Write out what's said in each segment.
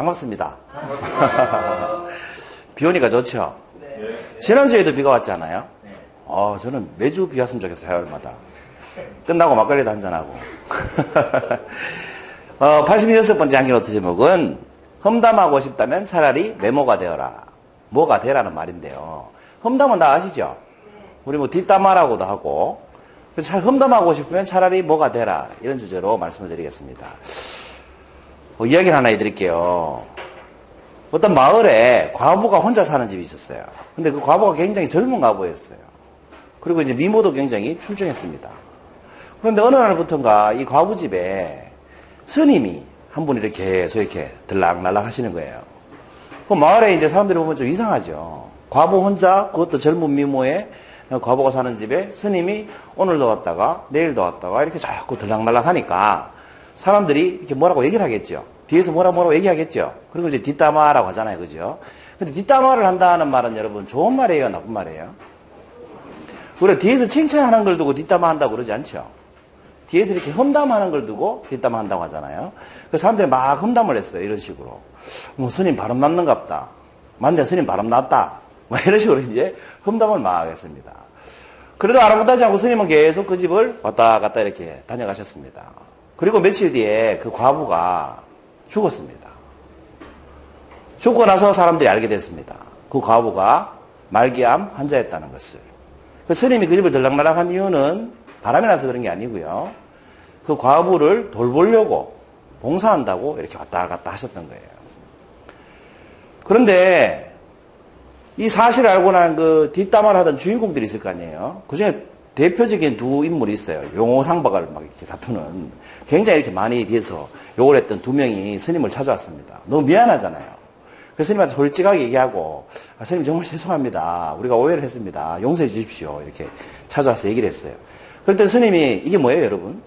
반갑습니다. 비 오니까 좋죠? 네. 지난주에도 비가 왔잖아요? 네. 저는 매주 비 왔으면 좋겠어요, 화요일마다. 끝나고 막걸리도 한잔하고. 86번째 한기노트 제목은 험담하고 싶다면 차라리 메모가 되어라. 뭐가 되라는 말인데요. 험담은 다 아시죠? 우리 뭐 뒷담화라고도 하고. 그래서 험담하고 싶으면 차라리 뭐가 되라. 이런 주제로 말씀을 드리겠습니다. 이야기를 하나 해드릴게요. 어떤 마을에 과부가 혼자 사는 집이 있었어요. 근데 그 과부가 굉장히 젊은 과부였어요. 그리고 이제 미모도 굉장히 출중했습니다. 그런데 어느 날부터인가 이 과부 집에 스님이 한 분 이렇게 들락날락 하시는 거예요. 그 마을에 이제 사람들이 보면 좀 이상하죠. 과부 혼자, 그것도 젊은 미모에 과부가 사는 집에 스님이 오늘도 왔다가 내일도 왔다가 이렇게 자꾸 들락날락 하니까 사람들이 이렇게 뭐라고 얘기를 하겠죠. 뒤에서 뭐라고 얘기하겠죠. 그리고 이제 뒷담화라고 하잖아요. 그죠? 근데 뒷담화를 한다는 말은 여러분 좋은 말이에요? 나쁜 말이에요? 우리가 뒤에서 칭찬하는 걸 두고 뒷담화 한다고 그러지 않죠. 뒤에서 이렇게 험담하는 걸 두고 뒷담화 한다고 하잖아요. 그래서 사람들이 막 험담을 했어요. 이런 식으로. 뭐 스님 바람 났는갑다. 맞네, 스님 바람 났다. 뭐 이런 식으로 이제 험담을 막 했습니다. 그래도 아랑곳하지 않고 스님은 계속 그 집을 왔다 갔다 이렇게 다녀가셨습니다. 그리고 며칠 뒤에 그 과부가 죽었습니다. 죽고 나서 사람들이 알게 됐습니다. 그 과부가 말기암 환자였다는 것을. 그 스님이 그 집을 들락날락한 이유는 바람이 나서 그런 게 아니고요. 그 과부를 돌보려고 봉사한다고 이렇게 왔다 갔다 하셨던 거예요. 그런데 이 사실을 알고 난 그 뒷담화를 하던 주인공들이 있을 거 아니에요. 그 중에 대표적인 두 인물이 있어요. 용호상박을 막 이렇게 다투는. 굉장히 이렇게 많이 뒤에서 욕을 했던 두 명이 스님을 찾아왔습니다. 너무 미안하잖아요. 그래서 스님한테 솔직하게 얘기하고, 스님 정말 죄송합니다. 우리가 오해를 했습니다. 용서해 주십시오. 이렇게 찾아와서 얘기를 했어요. 그때 스님이, 이게 뭐예요, 여러분?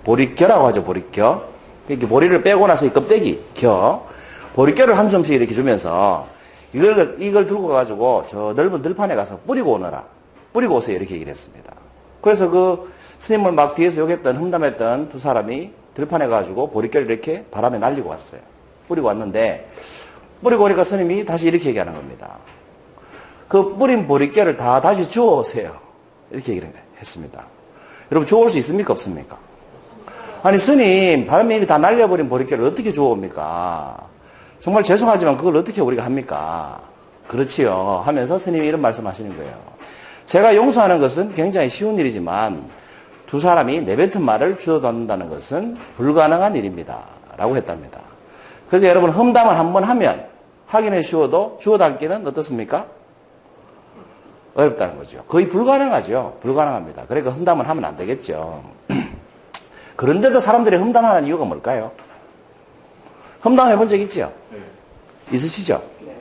보릿겨라고 하죠, 보릿겨. 이렇게 보리를 빼고 나서 이 껍데기, 겨. 보릿겨를 한 점씩 이렇게 주면서, 이걸 들고 가가지고 저 넓은 들판에 가서 뿌리고 오너라. 뿌리고 오세요. 이렇게 얘기를 했습니다. 그래서 그 스님을 막 뒤에서 욕했던, 험담했던 두 사람이 들판에 가가지고 보릿겨를 이렇게 바람에 날리고 왔어요. 뿌리고 왔는데, 뿌리고 오니까 스님이 다시 이렇게 얘기하는 겁니다. 그 뿌린 보릿겨를 다 다시 주워오세요. 이렇게 얘기를 했습니다. 여러분, 주워올 수 있습니까? 없습니까? 아니, 스님, 바람에 이미 다 날려버린 보릿겨를 어떻게 주워옵니까? 정말 죄송하지만 그걸 어떻게 우리가 합니까? 그렇지요. 하면서 스님이 이런 말씀 하시는 거예요. 제가 용서하는 것은 굉장히 쉬운 일이지만 두 사람이 내뱉은 말을 주워놓는다는 것은 불가능한 일입니다. 라고 했답니다. 그래서 여러분 험담을 한번 하면 하기는 쉬워도 주워담기는 어떻습니까? 어렵다는 거죠. 거의 불가능하죠. 불가능합니다. 그러니까 험담을 하면 안 되겠죠. 그런데도 사람들이 험담하는 이유가 뭘까요? 험담 해본 적 있죠? 네. 있으시죠? 네.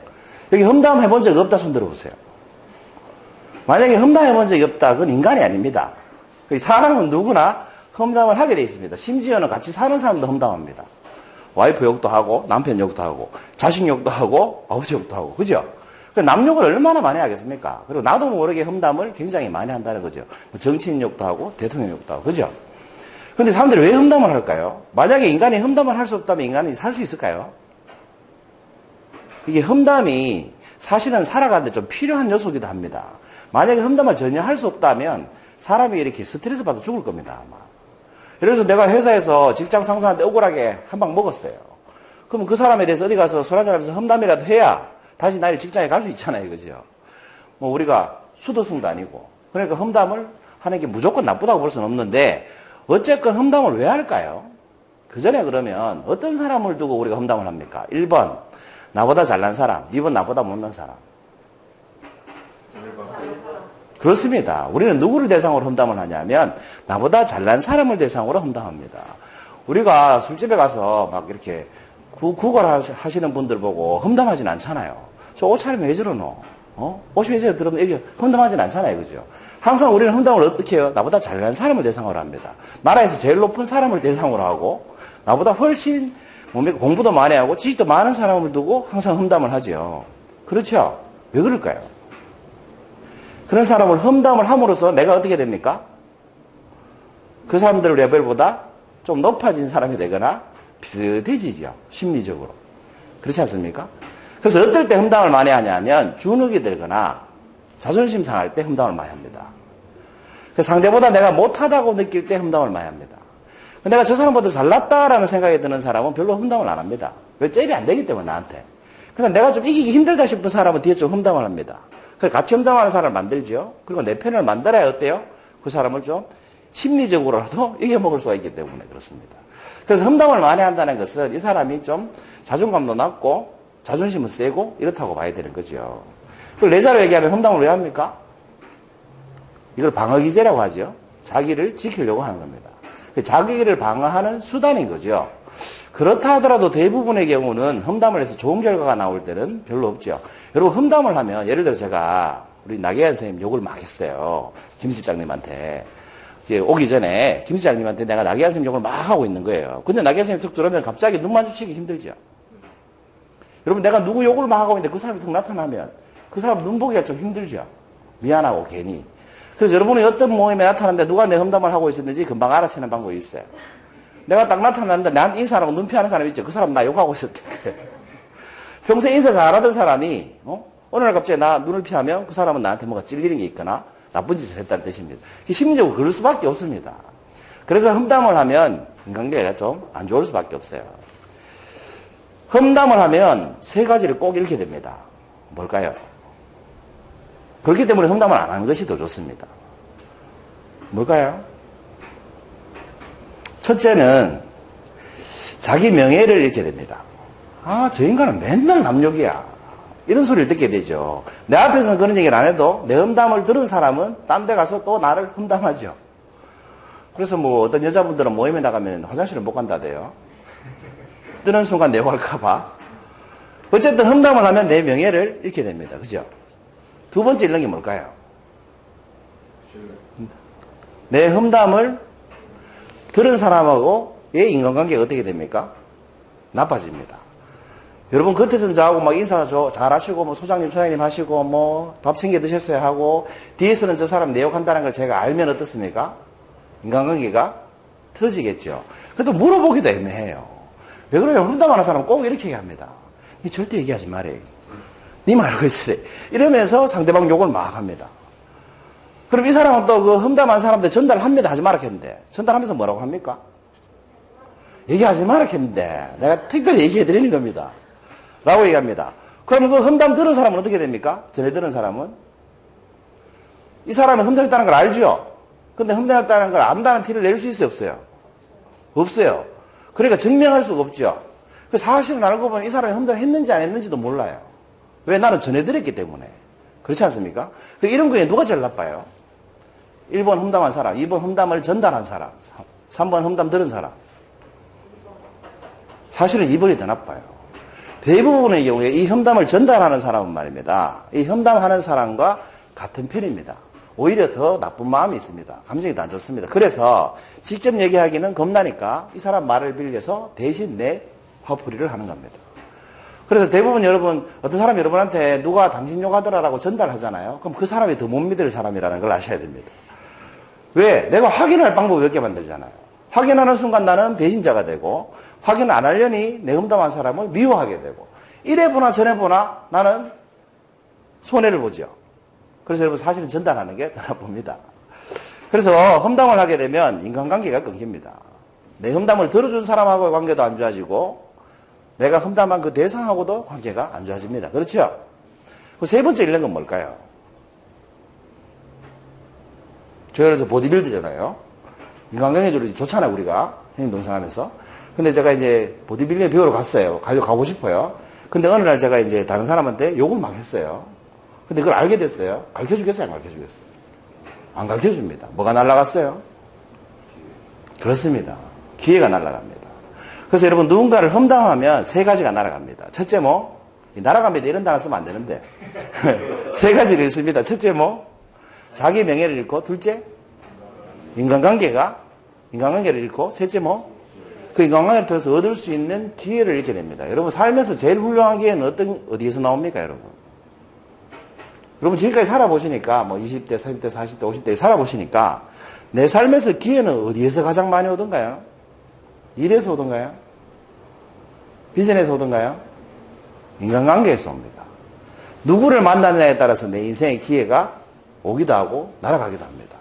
여기 험담 해본 적 없다 손 들어보세요. 만약에 험담 해본 적이 없다, 그건 인간이 아닙니다. 사람은 누구나 험담을 하게 돼 있습니다. 심지어는 같이 사는 사람도 험담합니다. 와이프 욕도 하고, 남편 욕도 하고, 자식 욕도 하고, 아버지 욕도 하고, 그죠? 남 욕을 얼마나 많이 하겠습니까? 그리고 나도 모르게 험담을 굉장히 많이 한다는 거죠. 정치인 욕도 하고, 대통령 욕도 하고, 그죠? 근데 사람들이 왜 험담을 할까요? 만약에 인간이 험담을 할 수 없다면 인간이 살 수 있을까요? 이게 험담이 사실은 살아가는데 좀 필요한 요소이기도 합니다. 만약에 험담을 전혀 할 수 없다면 사람이 이렇게 스트레스 받아 죽을 겁니다, 아마. 예를 들어서 내가 회사에서 직장 상사한테 억울하게 한 방 먹었어요. 그러면 그 사람에 대해서 어디 가서 술 한잔하면서 험담이라도 해야 다시 나를 직장에 갈 수 있잖아요, 그죠? 뭐 우리가 수도승도 아니고. 그러니까 험담을 하는 게 무조건 나쁘다고 볼 수는 없는데 어쨌건 험담을 왜 할까요? 그 전에 그러면 어떤 사람을 두고 우리가 험담을 합니까? 1번, 나보다 잘난 사람. 2번, 나보다 못난 사람. 그렇습니다. 우리는 누구를 대상으로 험담을 하냐면 나보다 잘난 사람을 대상으로 험담합니다. 우리가 술집에 가서 막 이렇게 구걸하시는 분들 보고 험담하진 않잖아요. 저 옷차림이 왜 저러노? 옷이 왜 저러? 들으면 이게 험담하진 않잖아요. 그죠? 항상 우리는 험담을 어떻게 해요? 나보다 잘난 사람을 대상으로 합니다. 나라에서 제일 높은 사람을 대상으로 하고 나보다 훨씬 공부도 많이 하고 지식도 많은 사람을 두고 항상 험담을 하죠. 그렇죠? 왜 그럴까요? 그런 사람을 험담을 함으로써 내가 어떻게 됩니까? 그 사람들 레벨보다 좀 높아진 사람이 되거나 비슷해지죠. 심리적으로. 그렇지 않습니까? 그래서 어떨 때 험담을 많이 하냐면 주눅이 들거나 자존심 상할 때 험담을 많이 합니다. 상대보다 내가 못하다고 느낄 때 험담을 많이 합니다. 내가 저 사람보다 잘났다라는 생각이 드는 사람은 별로 험담을 안 합니다. 왜? 잽이 안 되기 때문에 나한테. 그러니까 내가 좀 이기기 힘들다 싶은 사람은 뒤에 좀 험담을 합니다. 그래서 같이 험담하는 사람을 만들죠. 그리고 내 편을 만들어야 어때요? 그 사람을 좀 심리적으로라도 이겨먹을 수가 있기 때문에 그렇습니다. 그래서 험담을 많이 한다는 것은 이 사람이 좀 자존감도 낮고 자존심은 세고 이렇다고 봐야 되는 거죠. 그걸 내자로 얘기하면 험담을 왜 합니까? 이걸 방어기제라고 하죠. 자기를 지키려고 하는 겁니다. 자기를 방어하는 수단인 거죠. 그렇다 하더라도 대부분의 경우는 험담을 해서 좋은 결과가 나올 때는 별로 없죠. 여러분 험담을 하면 예를 들어 제가 우리 나계한 선생님 욕을 막 했어요. 김 실장님한테. 오기 전에 김 실장님한테 내가 나계한 선생님 욕을 막 하고 있는 거예요. 근데 나계한 선생님 툭 들어오면 갑자기 눈 마주치기 힘들죠. 여러분 내가 누구 욕을 막 하고 있는데 그 사람이 툭 나타나면 그 사람 눈 보기가 좀 힘들죠. 미안하고 괜히. 그래서 여러분이 어떤 모임에 나타났는데 누가 내 험담을 하고 있었는지 금방 알아채는 방법이 있어요. 내가 딱 나타났는데 나한테 인사하고 눈 피하는 사람 있죠. 그 사람 나 욕하고 있었대. 평소에 인사 잘하던 사람이 어느 날 갑자기 나 눈을 피하면 그 사람은 나한테 뭐가 찔리는 게 있거나 나쁜 짓을 했다는 뜻입니다. 심리적으로 그럴 수밖에 없습니다. 그래서 험담을 하면 인간관계가 좀 안 좋을 수밖에 없어요. 험담을 하면 세 가지를 꼭 잃게 됩니다. 뭘까요? 그렇기 때문에 험담을 안 하는 것이 더 좋습니다. 뭘까요? 첫째는 자기 명예를 잃게 됩니다. 아, 저 인간은 맨날 남욕이야. 이런 소리를 듣게 되죠. 내 앞에서는 그런 얘기를 안 해도 내 험담을 들은 사람은 딴 데 가서 또 나를 험담하죠. 그래서 뭐 어떤 여자분들은 모임에 나가면 화장실을 못 간다대요. 뜨는 순간 내고할까봐. 어쨌든 험담을 하면 내 명예를 잃게 됩니다. 그죠? 두 번째 잃는 게 뭘까요? 내 험담을 들은 사람하고의 인간관계가 어떻게 됩니까? 나빠집니다. 여러분 겉에서는 저하고 막 인사 잘하시고 뭐 소장님 하시고 뭐 밥 챙겨 드셨어요 하고 뒤에서는 저 사람 내욕한다는 걸 제가 알면 어떻습니까? 인간관계가 틀어지겠죠. 그래도 물어보기도 애매해요. 왜 그래요? 험담하는 사람은 꼭 이렇게 얘기합니다. 니 절대 얘기하지 말해. 니 말고 있으래. 이러면서 상대방 욕을 막 합니다. 그럼 이 사람은 또 그 험담한 사람한테 전달합니다. 하지 말라 했는데 전달하면서 뭐라고 합니까? 얘기하지 말라 했는데 내가 특별히 얘기해 드리는 겁니다. 라고 얘기합니다. 그러면 그 험담 들은 사람은 어떻게 됩니까? 전에 들은 사람은? 이 사람은 험담했다는 걸 알죠? 근데 험담했다는 걸 안다는 티를 낼 수 있어요? 없어요? 없어요. 그러니까 증명할 수가 없죠. 그 사실은 알고 보면 이 사람이 험담했는지 안 했는지도 몰라요. 왜? 나는 전해드렸기 때문에. 그렇지 않습니까? 이런 거에 누가 제일 나빠요? 1번 험담한 사람, 2번 험담을 전달한 사람, 3번 험담 들은 사람. 사실은 2번이 더 나빠요. 대부분의 경우에 이 험담을 전달하는 사람은 말입니다. 이 험담하는 사람과 같은 편입니다. 오히려 더 나쁜 마음이 있습니다. 감정이 더 안 좋습니다. 그래서 직접 얘기하기는 겁나니까 이 사람 말을 빌려서 대신 내 화풀이를 하는 겁니다. 그래서 대부분 여러분, 어떤 사람이 여러분한테 누가 당신 욕하더라라고 전달하잖아요. 그럼 그 사람이 더 못 믿을 사람이라는 걸 아셔야 됩니다. 왜? 내가 확인할 방법을 몇 개 만들잖아요. 확인하는 순간 나는 배신자가 되고, 확인을 안 하려니 내 험담한 사람을 미워하게 되고, 이래 보나 저래 보나 나는 손해를 보죠. 그래서 여러분 사실은 전달하는 게 더 나쁩니다. 그래서 험담을 하게 되면 인간관계가 끊깁니다. 내 험담을 들어준 사람하고의 관계도 안 좋아지고, 내가 험담한 그 대상하고도 관계가 안 좋아집니다. 그렇죠? 세 번째 잃는 건 뭘까요? 저희가 그래서 보디빌더잖아요. 인간관계적으로 좋잖아요, 우리가. 형님 동생 하면서. 근데 제가 이제 보디빌딩 배우러 갔어요. 가고 싶어요. 근데 어느 날 제가 이제 다른 사람한테 욕을 막 했어요. 근데 그걸 알게 됐어요. 가르쳐 주겠어요? 안 가르쳐 주겠어요? 안 가르쳐 줍니다. 뭐가 날아갔어요? 그렇습니다. 기회가 날아갑니다. 그래서 여러분 누군가를 험담하면 세 가지가 날아갑니다. 첫째 날아갑니다. 이런 단어 쓰면 안 되는데. 세 가지를 읽습니다. 첫째 자기 명예를 잃고, 둘째 인간관계를 잃고, 셋째 그 인간관계를 통해서 얻을 수 있는 기회를 잃게 됩니다. 여러분 살면서 제일 훌륭한 기회는 어디에서 나옵니까, 여러분? 여러분 지금까지 살아보시니까 20대, 30대, 40대, 50대 살아보시니까 내 삶에서 기회는 어디에서 가장 많이 오던가요? 일에서 오던가요? 비전에서 오던가요? 인간관계에서 옵니다. 누구를 만나느냐에 따라서 내 인생의 기회가 오기도 하고 날아가기도 합니다.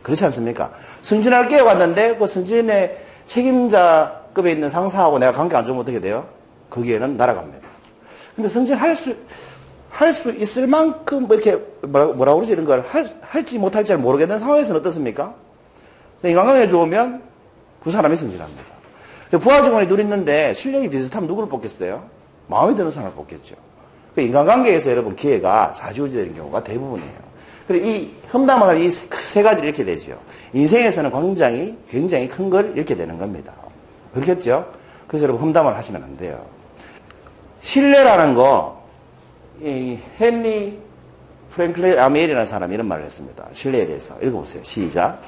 그렇지 않습니까? 승진할 기회가 왔는데 그 승진의 책임자급에 있는 상사하고 내가 관계 안 좋으면 어떻게 돼요? 그 기회는 날아갑니다. 근데 승진할 수 있을 만큼 뭐 이렇게 뭐라 그러지 이런 걸 할지 못할지 모르겠는 상황에서는 어떻습니까? 인간관계가 좋으면 그 사람이 승진합니다. 부하 직원이 둘 있는데 실력이 비슷하면 누구를 뽑겠어요? 마음에 드는 사람을 뽑겠죠. 인간관계에서 여러분 기회가 좌지우지되는 경우가 대부분이에요. 그리고 이 험담을 이 세 가지를 잃게 되죠. 인생에서는 굉장히 큰 걸 잃게 되는 겁니다. 그렇겠죠? 그래서 여러분 험담을 하시면 안 돼요. 신뢰라는 거, 이 헨리 프랭클린 아메일이라는 사람이 이런 말을 했습니다. 신뢰에 대해서 읽어보세요. 시작.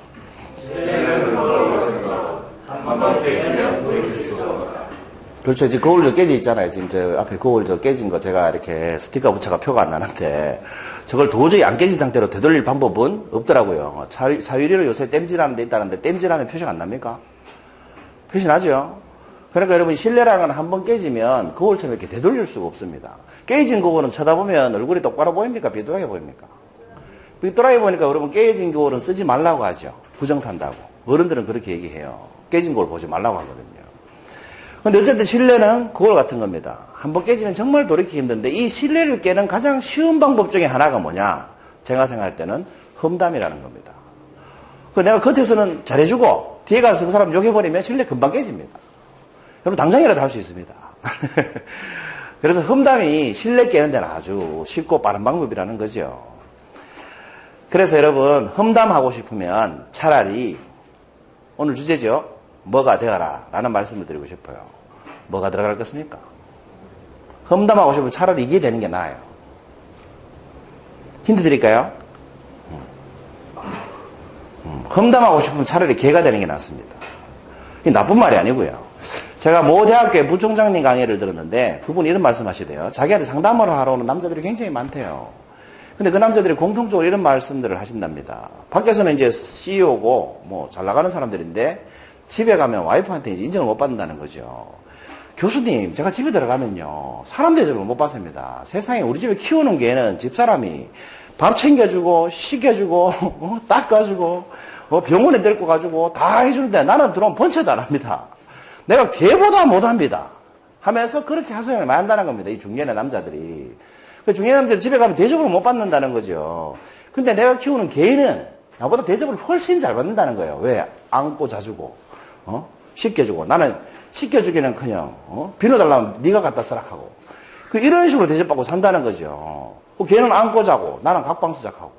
한번 깨지면 돌이킬 수 없다. 그렇죠. 이제 거울 저 깨져 있잖아요. 지금 저 앞에 거울 저 깨진 거 제가 이렇게 스티커 붙여가 표가 안 나는데 저걸 도저히 안 깨진 상태로 되돌릴 방법은 없더라고요. 자유리로 요새 땜질하는 데 있다는데 땜질하면 표시가 안 납니까? 표시 나죠? 그러니까 여러분 신뢰라는 건 한번 깨지면 거울처럼 이렇게 되돌릴 수가 없습니다. 깨진 거울은 쳐다보면 얼굴이 똑바로 보입니까? 비뚤하게 보입니까? 비뚤하게 보니까 여러분 깨진 거울은 쓰지 말라고 하죠. 부정탄다고. 어른들은 그렇게 얘기해요. 깨진 거울 보지 말라고 하거든요. 근데 어쨌든 신뢰는 거울 같은 겁니다. 한번 깨지면 정말 돌이키기 힘든데 이 신뢰를 깨는 가장 쉬운 방법 중에 하나가 뭐냐? 제가 생각할 때는 험담이라는 겁니다. 내가 겉에서는 잘해주고 뒤에 가서 그 사람 욕해버리면 신뢰 금방 깨집니다. 여러분 당장이라도 할 수 있습니다. 그래서 험담이 신뢰 깨는 데는 아주 쉽고 빠른 방법이라는 거죠. 그래서 여러분 험담하고 싶으면 차라리 오늘 주제죠. 뭐가 되어라 라는 말씀을 드리고 싶어요. 뭐가 들어갈 것입니까? 험담하고 싶으면 차라리 이게 되는 게 나아요. 힌트 드릴까요? 험담하고 싶으면 차라리 개가 되는 게 낫습니다. 이게 나쁜 말이 아니고요. 제가 모 대학교의 부총장님 강의를 들었는데 그분이 이런 말씀 하시대요. 자기한테 상담을 하러 오는 남자들이 굉장히 많대요. 근데 그 남자들이 공통적으로 이런 말씀들을 하신답니다. 밖에서는 이제 CEO고 뭐 잘 나가는 사람들인데 집에 가면 와이프한테 이제 인정을 못 받는다는 거죠. 교수님, 제가 집에 들어가면요. 사람 대접을 못 받습니다. 세상에 우리 집에 키우는 개는 집사람이 밥 챙겨주고, 씻겨주고, 닦아주고, 병원에 데리고 가지고 다 해주는데 나는 들어오면 번쳐도 안 합니다. 내가 개보다 못합니다. 하면서 그렇게 하소연을 많이 한다는 겁니다. 이 중년의 남자들이. 그 중년의 남자들이 집에 가면 대접을 못 받는다는 거죠. 근데 내가 키우는 개는 나보다 대접을 훨씬 잘 받는다는 거예요. 왜? 안고 자주고, 씻겨주고. 나는 씻겨주기는 그냥, 비누 달라면 네가 갖다 쓰라 하고. 이런 식으로 대접받고 산다는 거죠. 걔는 안고 자고, 나는 각방수작하고.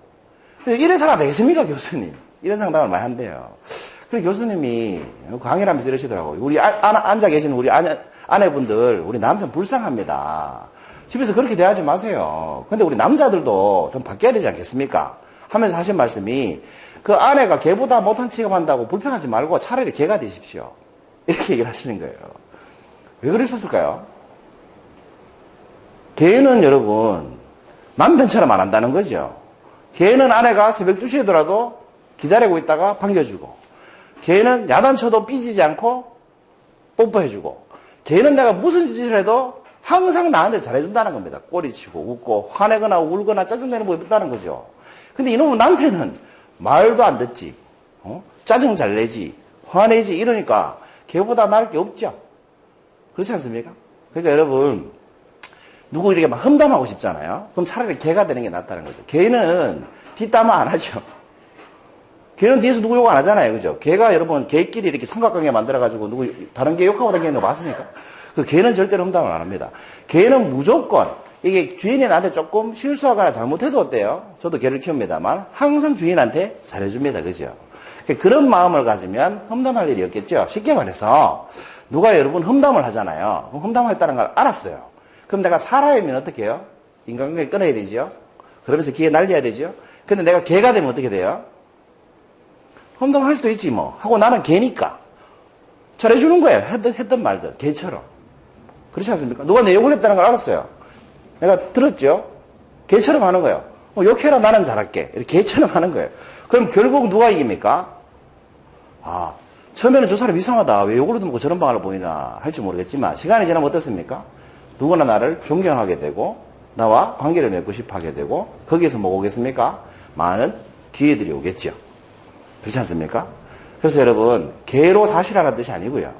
이래 살아야 되겠습니까, 교수님? 이런 상담을 많이 한대요. 그래서 교수님이 강의를 하면서 이러시더라고요. 우리 앉아 계시는 우리 아내분들, 우리 남편 불쌍합니다. 집에서 그렇게 대하지 마세요. 근데 우리 남자들도 좀 바뀌어야 되지 않겠습니까? 하면서 하신 말씀이 그 아내가 개보다 못한 취급한다고 불평하지 말고 차라리 개가 되십시오. 이렇게 얘기를 하시는 거예요. 왜 그러셨을까요? 개는 여러분 남편처럼 안 한다는 거죠. 개는 아내가 새벽 2시에더라도 기다리고 있다가 반겨주고, 개는 야단쳐도 삐지지 않고 뽀뽀해주고, 개는 내가 무슨 짓을 해도 항상 나한테 잘해준다는 겁니다. 꼬리치고 웃고 화내거나 울거나 짜증내는 법이 없다는 거죠. 근데 이놈의 남편은 말도 안 듣지, 짜증 잘 내지, 화내지 이러니까 개보다 나을 게 없죠. 그렇지 않습니까? 그러니까 여러분 누구 이렇게 막 험담하고 싶잖아요. 그럼 차라리 개가 되는 게 낫다는 거죠. 개는 뒷담화 안 하죠. 개는 뒤에서 누구 욕 안 하잖아요. 그죠? 개가 여러분 개끼리 이렇게 삼각관계 만들어가지고 누구 다른 개 욕하고 다니는 거 봤습니까? 그 개는 절대로 험담을 안 합니다. 개는 무조건 이게 주인이 나한테 조금 실수하거나 잘못해도 어때요? 저도 개를 키웁니다만 항상 주인한테 잘해줍니다. 그죠? 그런 마음을 가지면 험담할 일이 없겠죠. 쉽게 말해서 누가 여러분 험담을 하잖아요. 그럼 험담했다는 걸 알았어요. 그럼 내가 사람이면 어떻게 해요? 인간관계 끊어야 되죠. 그러면서 기회 날려야 되죠. 근데 내가 개가 되면 어떻게 돼요? 험담할 수도 있지 뭐 하고 나는 개니까 잘해주는 거예요. 했던 말들 개처럼. 그렇지 않습니까? 누가 내 욕을 했다는 걸 알았어요. 내가 들었죠. 개처럼 하는 거예요. 욕해라 나는 잘할게. 이렇게 개처럼 하는 거예요. 그럼 결국 누가 이깁니까? 처음에는 저 사람 이상하다. 왜 요걸로 먹고 저런 방을 보이나 할지 모르겠지만 시간이 지나면 어떻습니까? 누구나 나를 존경하게 되고 나와 관계를 맺고 싶어 하게 되고 거기에서 뭐가 오겠습니까? 많은 기회들이 오겠죠. 그렇지 않습니까? 그래서 여러분 개로 사시라는 뜻이 아니고요.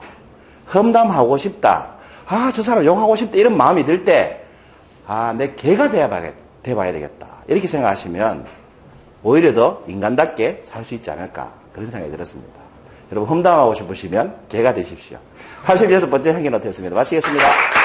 험담하고 싶다. 아, 저 사람 욕하고 싶다. 이런 마음이 들 때 아, 내 개가 돼봐야 되겠다. 이렇게 생각하시면 오히려 더 인간답게 살 수 있지 않을까 그런 생각이 들었습니다. 여러분 험담하고 싶으시면 개가 되십시오. 86번째 행기노트였습니다. 마치겠습니다.